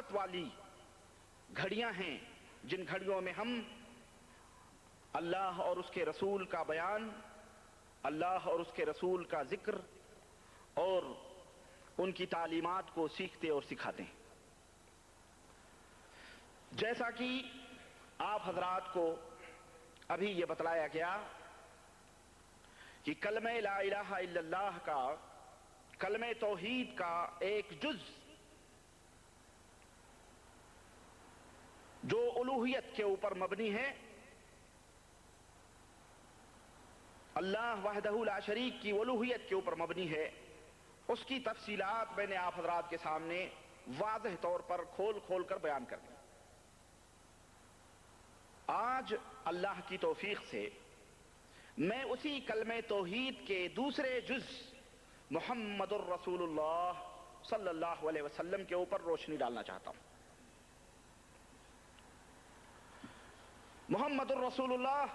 برکت والی گھڑیاں ہیں، جن گھڑیوں میں ہم اللہ اور اس کے رسول کا بیان، اللہ اور اس کے رسول کا ذکر اور ان کی تعلیمات کو سیکھتے اور سکھاتے ہیں۔ جیسا کہ آپ حضرات کو ابھی یہ بتلایا گیا کہ کلمہ لا الہ الا اللہ کا، کلمہ توحید کا ایک جز جو الوہیت کے اوپر مبنی ہے، اللہ وحدہ لا شریک کی الوہیت کے اوپر مبنی ہے، اس کی تفصیلات میں نے آپ حضرات کے سامنے واضح طور پر کھول کھول کر بیان کر دی۔ آج اللہ کی توفیق سے میں اسی کلمہ توحید کے دوسرے جز محمد الرسول اللہ صلی اللہ علیہ وسلم کے اوپر روشنی ڈالنا چاہتا ہوں۔ محمد الرسول اللہ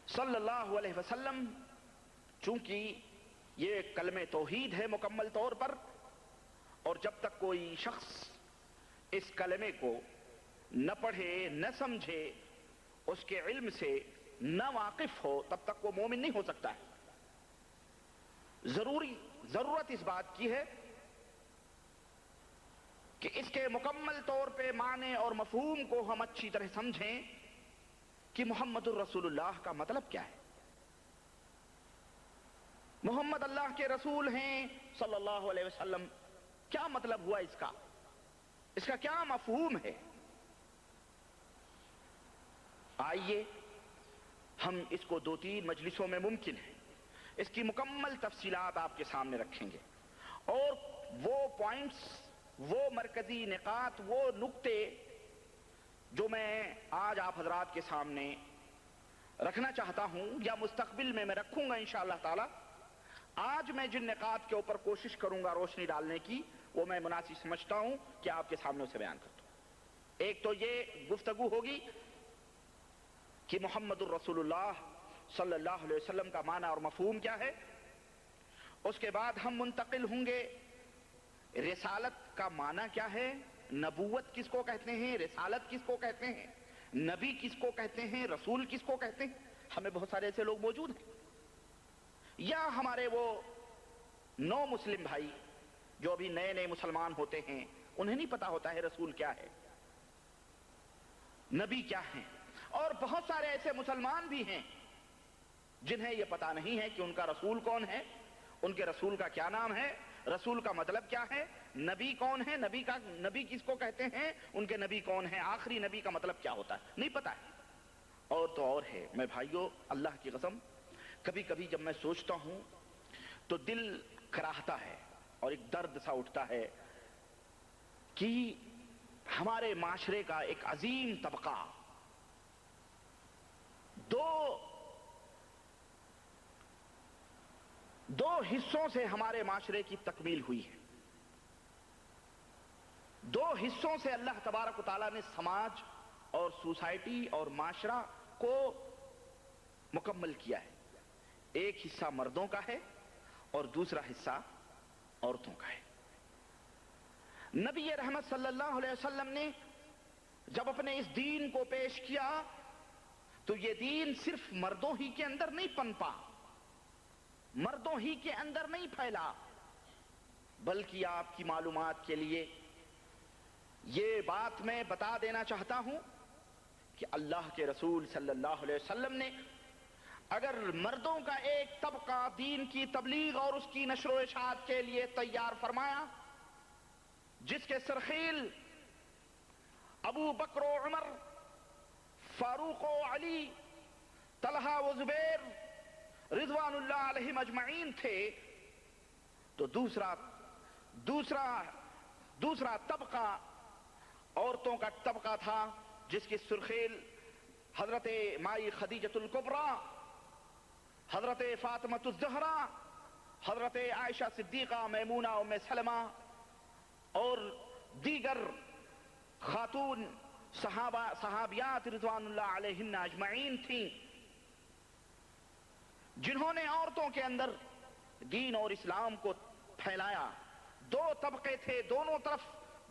صلی اللہ علیہ وسلم، چونکہ یہ کلمہ توحید ہے مکمل طور پر، اور جب تک کوئی شخص اس کلمے کو نہ پڑھے، نہ سمجھے، اس کے علم سے نہ واقف ہو، تب تک وہ مومن نہیں ہو سکتا ہے۔ ضرورت اس بات کی ہے کہ اس کے مکمل طور پہ معنی اور مفہوم کو ہم اچھی طرح سمجھیں کہ محمد الرسول اللہ کا مطلب کیا ہے۔ محمد اللہ کے رسول ہیں صلی اللہ علیہ وسلم، کیا مطلب ہوا اس کا کیا مفہوم ہے؟ آئیے ہم اس کو 2-3 مجلسوں میں ممکن ہے اس کی مکمل تفصیلات آپ کے سامنے رکھیں گے، اور وہ پوائنٹس، وہ مرکزی نقاط، وہ نقطے جو میں آج آپ حضرات کے سامنے رکھنا چاہتا ہوں یا مستقبل میں رکھوں گا انشاءاللہ تعالی، آج میں جن نقاط کے اوپر کوشش کروں گا روشنی ڈالنے کی، وہ میں مناسب سمجھتا ہوں کہ آپ کے سامنے اسے بیان کرتا ہوں۔ ایک تو یہ گفتگو ہوگی کہ محمد الرسول اللہ صلی اللہ علیہ وسلم کا معنی اور مفہوم کیا ہے، اس کے بعد ہم منتقل ہوں گے رسالت کا معنی کیا ہے، نبوت کس کو کہتے ہیں، رسالت کس کو کہتے ہیں، نبی کس کو کہتے ہیں، رسول کس کو کہتے ہیں۔ ہمیں بہت سارے ایسے لوگ موجود ہیں، یا ہمارے وہ نو مسلم بھائی جو ابھی نئے نئے مسلمان ہوتے ہیں، انہیں نہیں پتا ہوتا ہے رسول کیا ہے، نبی کیا ہیں، اور بہت سارے ایسے مسلمان بھی ہیں جنہیں یہ پتا نہیں ہے کہ ان کا رسول کون ہے، ان کے رسول کا کیا نام ہے، رسول کا مطلب کیا ہے، نبی کون ہے، نبی کس کو کہتے ہیں، ان کے نبی کون ہیں، آخری نبی کا مطلب کیا ہوتا ہے، نہیں پتا ہے۔ اور تو اور ہے میں بھائیوں، اللہ کی قسم کبھی کبھی جب میں سوچتا ہوں تو دل کراہتا ہے اور ایک درد سا اٹھتا ہے کہ ہمارے معاشرے کا ایک عظیم طبقہ دو حصوں سے ہمارے معاشرے کی تکمیل ہوئی ہے، 2 حصوں سے اللہ تبارک و تعالیٰ نے سماج اور سوسائٹی اور معاشرہ کو مکمل کیا ہے۔ ایک حصہ مردوں کا ہے اور دوسرا حصہ عورتوں کا ہے۔ نبی رحمت صلی اللہ علیہ وسلم نے جب اپنے اس دین کو پیش کیا تو یہ دین صرف مردوں ہی کے اندر نہیں پنپا، مردوں ہی کے اندر نہیں پھیلا، بلکہ آپ کی معلومات کے لیے یہ بات میں بتا دینا چاہتا ہوں کہ اللہ کے رسول صلی اللہ علیہ وسلم نے اگر مردوں کا ایک طبقہ دین کی تبلیغ اور اس کی نشر و اشاعت کے لیے تیار فرمایا، جس کے سرخیل ابو بکر و عمر، فاروق و علی، طلحہ و زبیر رضوان اللہ علیہم اجمعین تھے، تو دوسرا طبقہ عورتوں کا طبقہ تھا، جس کی سرخیل حضرت مائی خدیجۃ الکبریٰ، حضرت فاطمۃ الزہرا، حضرت عائشہ صدیقہ، میمونہ ام سلمہ اور دیگر خاتون صحابیات رضوان اللہ علیہن اجمعین تھیں، جنہوں نے عورتوں کے اندر دین اور اسلام کو پھیلایا۔ 2 طبقے تھے، دونوں طرف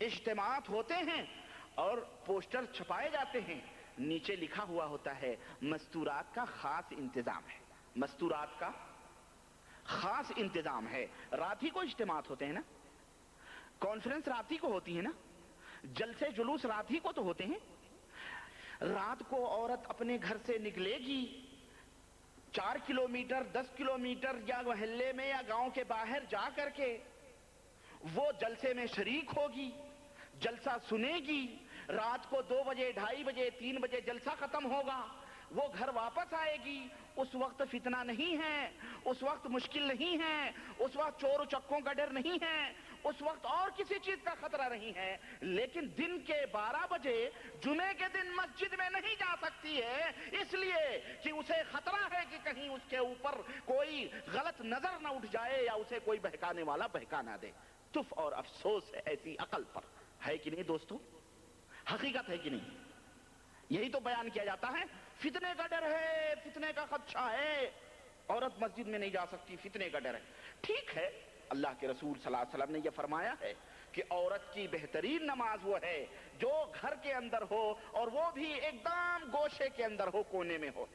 اجتماعات ہوتے ہیں اور پوسٹر چھپائے جاتے ہیں, نیچے لکھا ہوا ہوتا ہے مستورات کا خاص انتظام ہے, مستورات کا خاص انتظام ہے. رات ہی کو اجتماعات ہوتے ہیں نا, کانفرنس رات ہی کو ہوتی ہے نا, جلسے جلوس رات ہی کو تو ہوتے ہیں. رات کو عورت اپنے گھر سے نکلے گی, 4 کلومیٹر 10 کلومیٹر یا محلے میں یا گاؤں کے باہر جا کر کے وہ جلسے میں شریک ہوگی, جلسہ سنے گی. رات کو 2 بجے 2:30 بجے 3 بجے جلسہ ختم ہوگا, وہ گھر واپس آئے گی. اس وقت فتنہ نہیں ہے, اس وقت مشکل نہیں ہے, اس وقت چور و چکوں کا ڈر نہیں ہے, اس وقت اور کسی چیز کا خطرہ نہیں ہے. لیکن دن کے 12 بجے جمعے کے دن مسجد میں نہیں جا سکتی ہے, اس لیے کہ اسے خطرہ ہے کہ کہیں اس کے اوپر کوئی غلط نظر نہ اٹھ جائے یا اسے کوئی بہکانے والا بہکا نہ دے. تف اور افسوس ہے ایسی عقل پر, ہے کہ نہیں دوستو؟ حقیقت ہے کہ نہیں؟ یہی تو بیان کیا جاتا ہے. فتنے کا ڈر ہے, فتنے کا خدشہ ہے, عورت مسجد میں نہیں جا سکتی, فتنے کا ڈر ہے. ٹھیک ہے, اللہ کے رسول صلی اللہ علیہ وسلم نے یہ فرمایا ہے کہ عورت کی بہترین نماز وہ ہے جو گھر کے اندر ہو اور وہ بھی ایک دم گوشے کے اندر ہو, کونے میں ہو.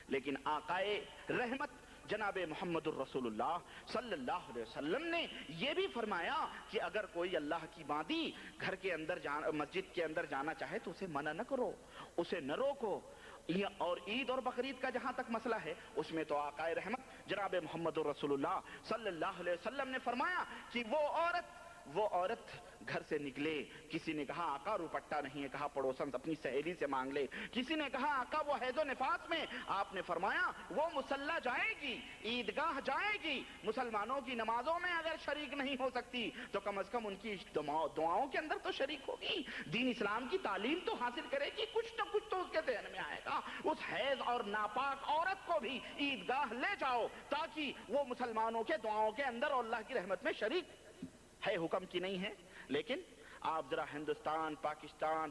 لیکن آقائے رحمت جناب محمد الرسول اللہ صلی اللہ علیہ وسلم نے یہ بھی فرمایا کہ اگر کوئی اللہ کی باندی گھر کے اندر مسجد کے اندر جانا چاہے تو اسے منع نہ کرو, اسے نہ روکو. اور عید اور بقرعید کا جہاں تک مسئلہ ہے اس میں تو آقائے رحمت جناب محمد الرسول اللہ صلی اللہ علیہ وسلم نے فرمایا کہ وہ عورت گھر سے نکلے. کسی نے کہا آقا روپٹہ نہیں ہے, کہا پڑوسن اپنی سہیلی سے مانگ لے. کسی نے کہا آقا وہ حیض و نفاس میں, آپ نے فرمایا وہ مصلی جائے گی, عیدگاہ جائے گی, مسلمانوں کی نمازوں میں اگر شریک نہیں ہو سکتی تو کم از کم ان کی دعاؤں کے اندر تو شریک ہوگی, دین اسلام کی تعلیم تو حاصل کرے گی, کچھ نہ کچھ تو اس کے ذہن میں آئے گا. اس حیض اور ناپاک عورت کو بھی عیدگاہ لے جاؤ تاکہ وہ مسلمانوں کے دعاؤں کے اندر اور اللہ کی رحمت میں شریک ہے. حکم کی نہیں ہے, لیکن آپ ذرا ہندوستان, پاکستان,